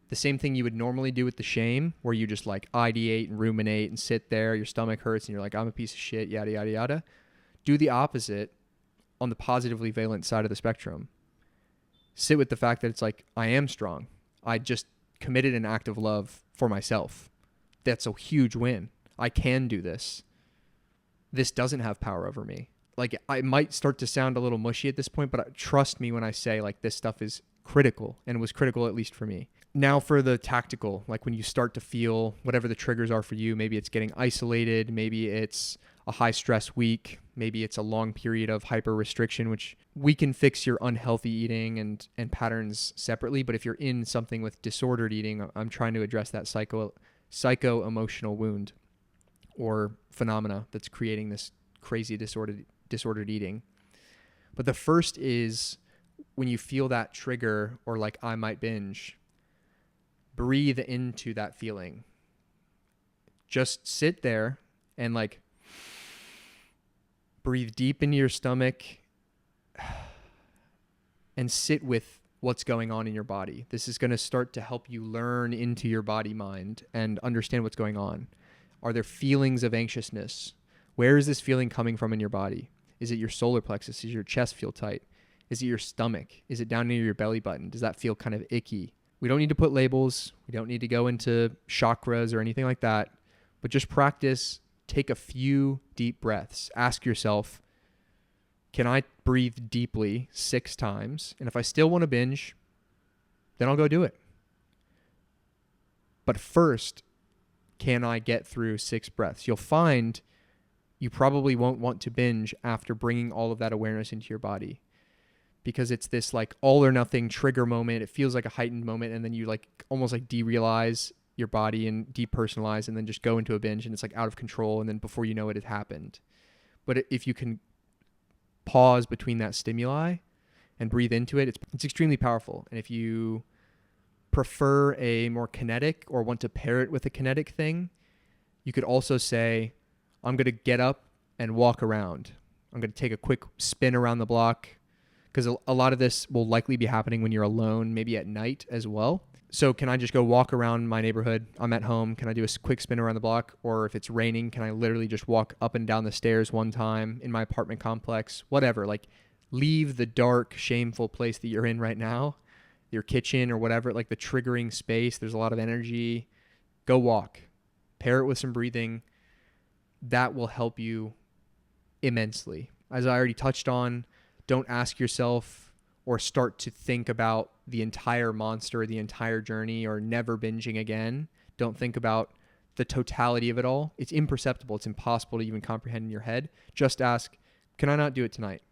The same thing you would normally do with the shame, where you just like ideate and ruminate and sit there, your stomach hurts and you're like, I'm a piece of shit, yada, yada, yada. Do the opposite on the positively valent side of the spectrum. Sit with the fact that it's like, I am strong. I just committed an act of love for myself. That's a huge win. I can do this. This doesn't have power over me. Like, I might start to sound a little mushy at this point, but trust me when I say like this stuff is critical, and was critical at least for me. Now for the tactical, like when you start to feel whatever the triggers are for you, maybe it's getting isolated, maybe it's a high stress week, maybe it's a long period of hyper restriction, which we can fix your unhealthy eating and patterns separately. But if you're in something with disordered eating, I'm trying to address that psycho emotional wound or phenomena that's creating this crazy disordered eating. But the first is when you feel that trigger, or like I might binge, breathe into that feeling. Just sit there and like breathe deep into your stomach and sit with what's going on in your body. This is going to start to help you learn into your body mind and understand what's going on. Are there feelings of anxiousness? Where is this feeling coming from in your body? Is it your solar plexus? Does your chest feel tight? Is it your stomach? Is it down near your belly button? Does that feel kind of icky? We don't need to put labels. We don't need to go into chakras or anything like that, but just practice. Take a few deep breaths. Ask yourself, can I breathe deeply 6 times? And if I still want to binge, then I'll go do it. But first, can I get through 6 breaths? You'll find you probably won't want to binge after bringing all of that awareness into your body, because it's this like all or nothing trigger moment. It feels like a heightened moment, and then you like almost like derealize your body and depersonalize, and then just go into a binge, and it's like out of control, and then before you know it, it happened. But if you can pause between that stimuli and breathe into it, it's extremely powerful. And if you prefer a more kinetic or want to pair it with a kinetic thing, you could also say, I'm going to get up and walk around. I'm going to take a quick spin around the block, because a lot of this will likely be happening when you're alone, maybe at night as well. So can I just go walk around my neighborhood? I'm at home. Can I do a quick spin around the block? Or if it's raining, can I literally just walk up and down the stairs one time in my apartment complex? Whatever. Like, leave the dark, shameful place that you're in right now, your kitchen or whatever, like the triggering space. There's a lot of energy. Go walk. Pair it with some breathing. That will help you immensely. As I already touched on, don't ask yourself or start to think about the entire monster, the entire journey, or never binging again. Don't think about the totality of it all. It's imperceptible. It's impossible to even comprehend in your head. Just ask, can I not do it tonight?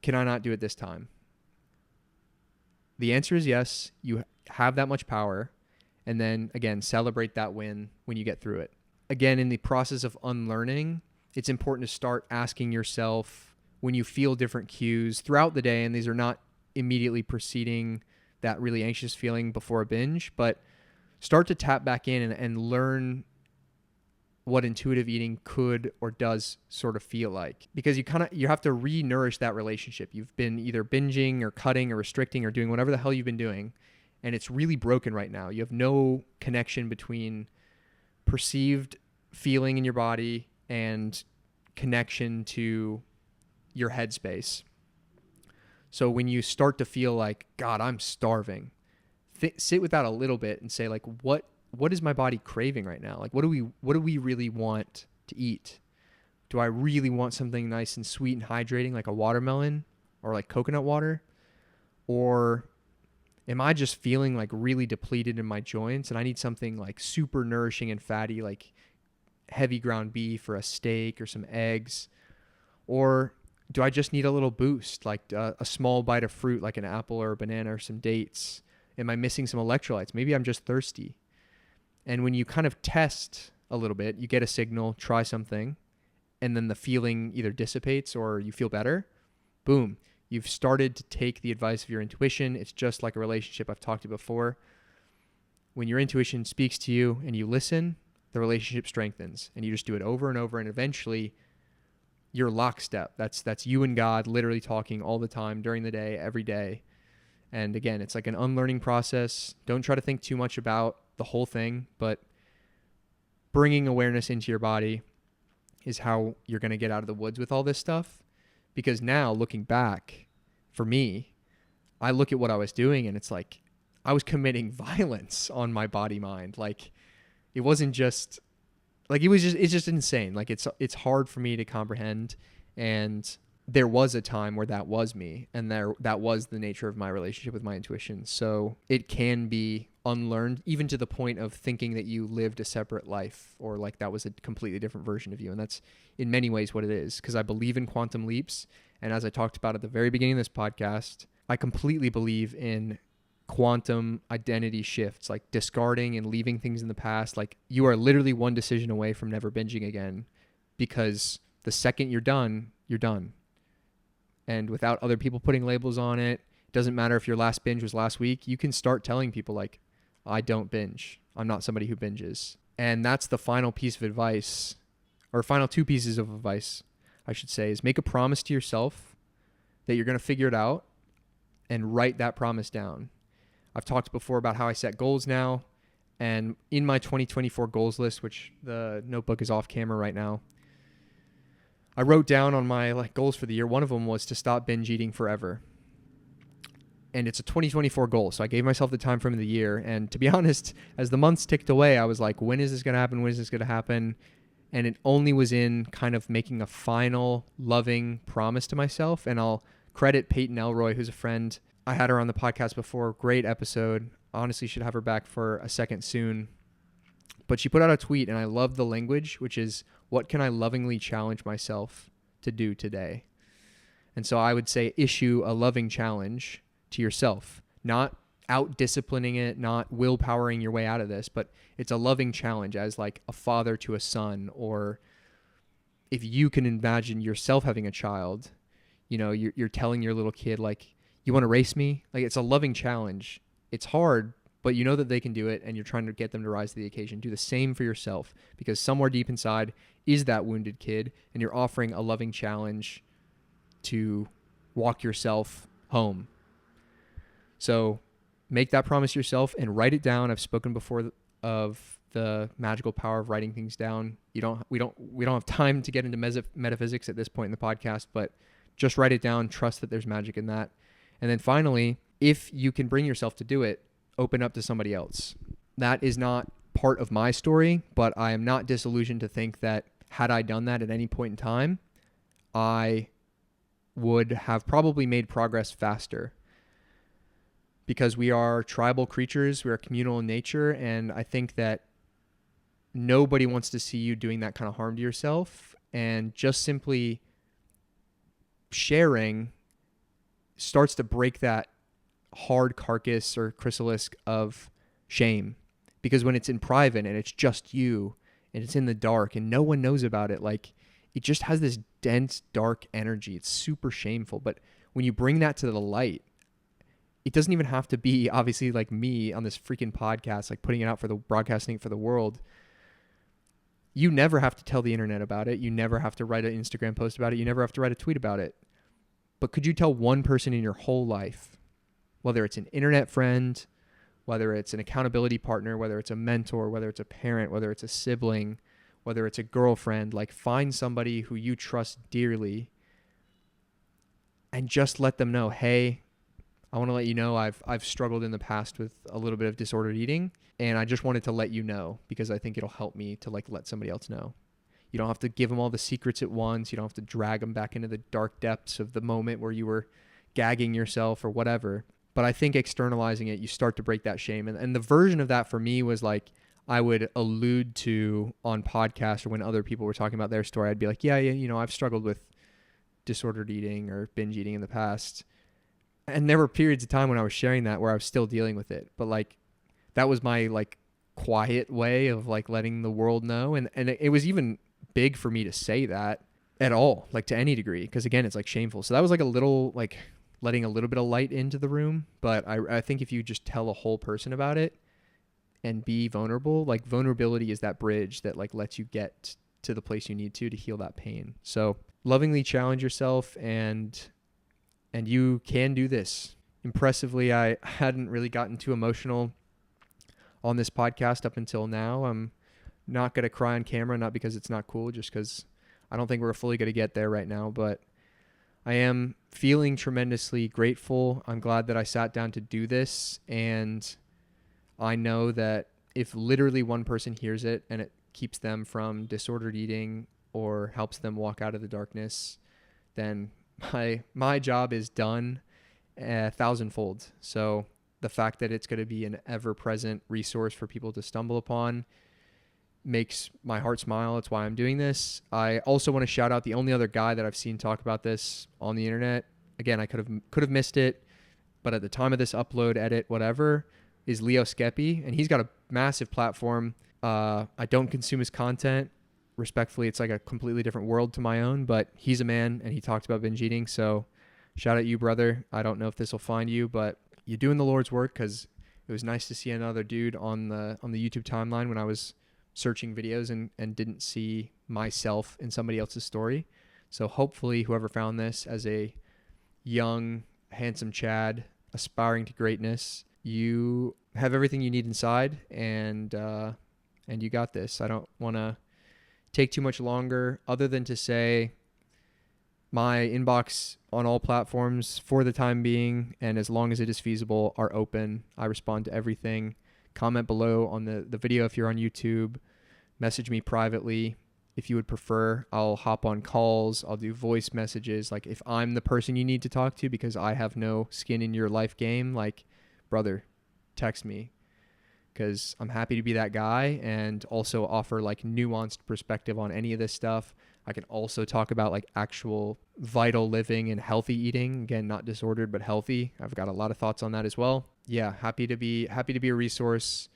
Can I not do it this time? The answer is yes. You have that much power. And then, again, celebrate that win when you get through it. Again, in the process of unlearning, it's important to start asking yourself, when you feel different cues throughout the day, and these are not immediately preceding that really anxious feeling before a binge, but start to tap back in and learn what intuitive eating could or does sort of feel like. Because you have to re-nourish that relationship. You've been either binging or cutting or restricting or doing whatever the hell you've been doing, and it's really broken right now. You have no connection between perceived feeling in your body and connection to your headspace. So when you start to feel like, God, I'm starving, sit with that a little bit and say, like, what is my body craving right now? Like, what do we really want to eat? Do I really want something nice and sweet and hydrating, like a watermelon or like coconut water? Or am I just feeling like really depleted in my joints and I need something like super nourishing and fatty, like heavy ground beef or a steak or some eggs? Or do I just need a little boost, like a small bite of fruit, like an apple or a banana or some dates? Am I missing some electrolytes? Maybe I'm just thirsty. And when you kind of test a little bit, you get a signal, try something, and then the feeling either dissipates or you feel better. Boom. You've started to take the advice of your intuition. It's just like a relationship I've talked to before. When your intuition speaks to you and you listen, the relationship strengthens, and you just do it over and over, and eventually you're lockstep. That's you and God literally talking all the time during the day, every day. And again, it's like an unlearning process. Don't try to think too much about the whole thing, but bringing awareness into your body is how you're going to get out of the woods with all this stuff. Because now, looking back, for me, I look at what I was doing and it's like I was committing violence on my body mind. Like, it wasn't just like, it's just insane. Like, it's hard for me to comprehend. And there was a time where that was me, and that was the nature of my relationship with my intuition. So it can be unlearned, even to the point of thinking that you lived a separate life, or like that was a completely different version of you. And that's in many ways what it is, because I believe in quantum leaps. And as I talked about at the very beginning of this podcast, I completely believe in quantum identity shifts, like discarding and leaving things in the past. Like, you are literally one decision away from never binging again, because the second you're done, you're done. And without other people putting labels on it, it doesn't matter if your last binge was last week, you can start telling people like, I don't binge. I'm not somebody who binges. And that's the final piece of advice, or final two pieces of advice, I should say, is make a promise to yourself that you're going to figure it out, and write that promise down. I've talked before about how I set goals now, and in my 2024 goals list, which the notebook is off camera right now, I wrote down on my goals for the year, one of them was to stop binge eating forever. And it's a 2024 goal, so I gave myself the time frame of the year. And to be honest, as the months ticked away, I was like, when is this going to happen? When is this going to happen? And it only was in kind of making a final loving promise to myself. And I'll credit Peyton Elroy, who's a friend. I had her on the podcast before. Great episode. Honestly, should have her back for a second soon. But she put out a tweet, and I love the language, which is, what can I lovingly challenge myself to do today? And so I would say issue a loving challenge to yourself, not out disciplining it, not willpowering your way out of this, but it's a loving challenge as like a father to a son. Or if you can imagine yourself having a child, you know, you're telling your little kid, like, you want to race me? Like, it's a loving challenge it's hard, but you know that they can do it, and you're trying to get them to rise to the occasion. Do the same for yourself, because somewhere deep inside is that wounded kid, and you're offering a loving challenge to walk yourself home. So make that promise yourself and write it down. I've spoken before of the magical power of writing things down. We don't have time to get into metaphysics at this point in the podcast, but just write it down. Trust that there's magic in that. And then finally, if you can bring yourself to do it, open up to somebody else. That is not part of my story, but I am not disillusioned to think that had I done that at any point in time, I would have probably made progress faster, because we are tribal creatures. We are communal in nature. And I think that nobody wants to see you doing that kind of harm to yourself. And just simply sharing starts to break that hard carcass or chrysalis of shame. Because when it's in private and it's just you and it's in the dark and no one knows about it, like, it just has this dense, dark energy. It's super shameful. But when you bring that to the light, it doesn't even have to be obviously like me on this freaking podcast, like putting it out for the broadcasting for the world. You never have to tell the internet about it. You never have to write an Instagram post about it. You never have to write a tweet about it. But could you tell one person in your whole life, whether it's an internet friend, whether it's an accountability partner, whether it's a mentor, whether it's a parent, whether it's a sibling, whether it's a girlfriend, like, find somebody who you trust dearly and just let them know, hey, I want to let you know I've struggled in the past with a little bit of disordered eating, and I just wanted to let you know because I think it'll help me to, like, let somebody else know. You don't have to give them all the secrets at once. You don't have to drag them back into the dark depths of the moment where you were gagging yourself or whatever. But I think externalizing it, you start to break that shame. And the version of that for me was like, I would allude to on podcasts or when other people were talking about their story, I'd be like, yeah, you know, I've struggled with disordered eating or binge eating in the past. And there were periods of time when I was sharing that where I was still dealing with it. But, like, that was my, like, quiet way of, like, letting the world know. And it was even big for me to say that at all, like, to any degree. Because, again, it's, like, shameful. So that was, like, a little, like, letting a little bit of light into the room. But I think if you just tell a whole person about it and be vulnerable, like, vulnerability is that bridge that, like, lets you get to the place you need to heal that pain. So lovingly challenge yourself, and you can do this. Impressively, I hadn't really gotten too emotional on this podcast up until now. I'm not going to cry on camera, not because it's not cool, just because I don't think we're fully going to get there right now. But I am feeling tremendously grateful. I'm glad that I sat down to do this. And I know that if literally one person hears it and it keeps them from disordered eating or helps them walk out of the darkness, then my job is done 1,000-fold. So the fact that it's going to be an ever-present resource for people to stumble upon makes my heart smile. That's why I'm doing this. I also want to shout out the only other guy that I've seen talk about this on the internet. Again, I could have missed it, but at the time of this upload, edit, whatever, is Leo Skepi, and he's got a massive platform. I don't consume his content. Respectfully, it's like a completely different world to my own, but he's a man and he talked about binge eating. So shout out you, brother. I don't know if this will find you, but you're doing the Lord's work, because it was nice to see another dude on the YouTube timeline when I was searching videos and didn't see myself in somebody else's story. So hopefully whoever found this as a young, handsome Chad aspiring to greatness, you have everything you need inside, and you got this. I don't want to take too much longer other than to say my inbox on all platforms for the time being, and as long as it is feasible, are open. I respond to everything. Comment below on the video if you're on YouTube. Message me privately if you would prefer. I'll hop on calls. I'll do voice messages. Like, if I'm the person you need to talk to because I have no skin in your life game, like, brother, text me, because I'm happy to be that guy and also offer, like, nuanced perspective on any of this stuff. I can also talk about, like, actual vital living and healthy eating. Again, not disordered, but healthy. I've got a lot of thoughts on that as well. Yeah, happy to be a resource.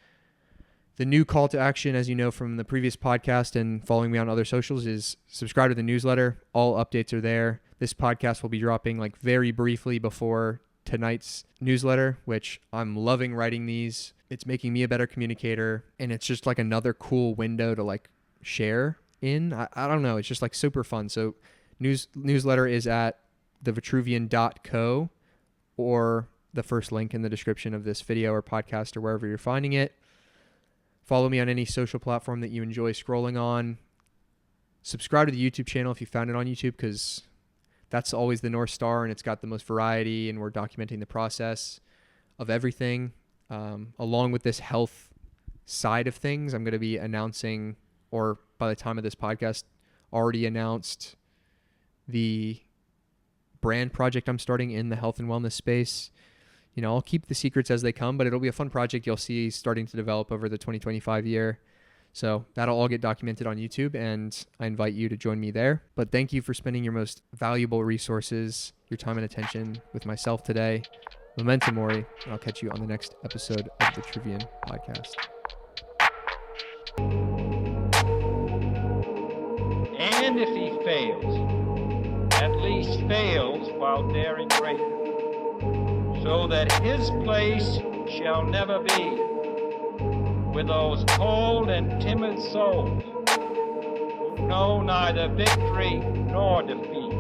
The new call to action, as you know from the previous podcast and following me on other socials, is subscribe to the newsletter. All updates are there. This podcast will be dropping, like, very briefly before tonight's newsletter, which I'm loving writing these. It's making me a better communicator, and it's just like another cool window to like share in. I don't know. It's just like super fun. So newsletter is at thevitruvian.co, or the first link in the description of this video or podcast or wherever you're finding it. Follow me on any social platform that you enjoy scrolling on. Subscribe to the YouTube channel if you found it on YouTube, because that's always the North Star, and it's got the most variety, and we're documenting the process of everything. Along with this health side of things, I'm going to be announcing, or by the time of this podcast, already announced the brand project I'm starting in the health and wellness space. You know, I'll keep the secrets as they come, but it'll be a fun project you'll see starting to develop over the 2025 year. So that'll all get documented on YouTube, and I invite you to join me there. But thank you for spending your most valuable resources, your time and attention with myself today. Memento Mori, and I'll catch you on the next episode of the Vitruvian Podcast. And if he fails, at least fails while daring greater, so that his place shall never be with those cold and timid souls who know neither victory nor defeat.